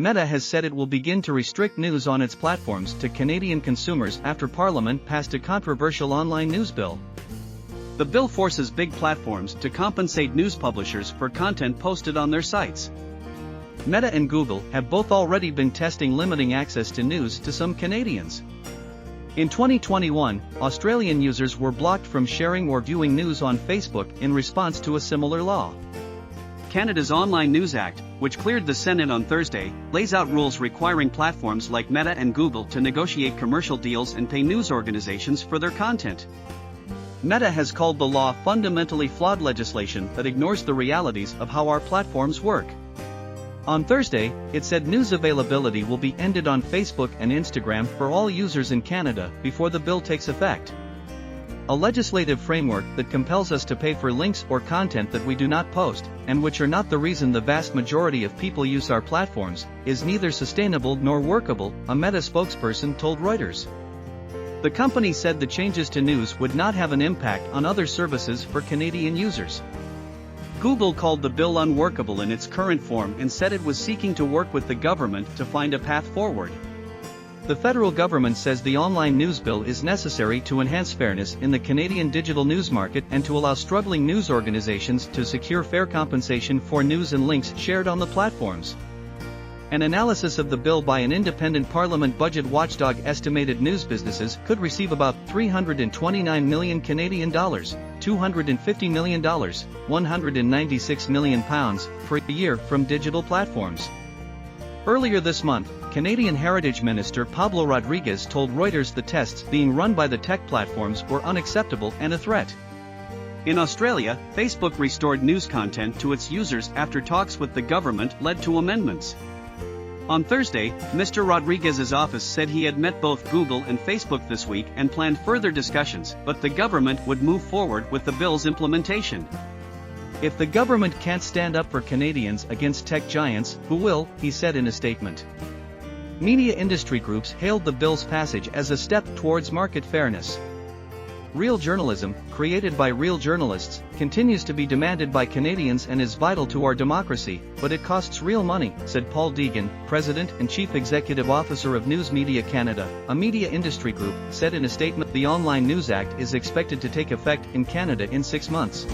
Meta has said it will begin to restrict news on its platforms to Canadian consumers after Parliament passed a controversial online news bill. The bill forces big platforms to compensate news publishers for content posted on their sites. Meta and Google have both already been testing limiting access to news to some Canadians. In 2021, Australian users were blocked from sharing or viewing news on Facebook in response to a similar law. Canada's Online News Act, which cleared the Senate on Thursday, lays out rules requiring platforms like Meta and Google to negotiate commercial deals and pay news organizations for their content. Meta has called the law fundamentally flawed legislation that ignores the realities of how our platforms work. On Thursday, it said news availability will be ended on Facebook and Instagram for all users in Canada before the bill takes effect. A legislative framework that compels us to pay for links or content that we do not post, and which are not the reason the vast majority of people use our platforms, is neither sustainable nor workable, a Meta spokesperson told Reuters. The company said the changes to news would not have an impact on other services for Canadian users. Google called the bill unworkable in its current form and said it was seeking to work with the government to find a path forward. The federal government says the online news bill is necessary to enhance fairness in the Canadian digital news market and to allow struggling news organizations to secure fair compensation for news and links shared on the platforms. An analysis of the bill by an independent Parliament budget watchdog estimated news businesses could receive about $329 million Canadian dollars, $250 million, £196 million per year from digital platforms. Earlier this month, Canadian Heritage Minister Pablo Rodriguez told Reuters the tests being run by the tech platforms were unacceptable and a threat. In Australia, Facebook restored news content to its users after talks with the government led to amendments. On Thursday, Mr. Rodriguez's office said he had met both Google and Facebook this week and planned further discussions, but the government would move forward with the bill's implementation. If the government can't stand up for Canadians against tech giants, who will, he said in a statement. Media industry groups hailed the bill's passage as a step towards market fairness. Real journalism, created by real journalists, continues to be demanded by Canadians and is vital to our democracy, but it costs real money, said Paul Deegan, President and Chief Executive Officer of News Media Canada, a media industry group, said in a statement. The Online News Act is expected to take effect in Canada in 6 months.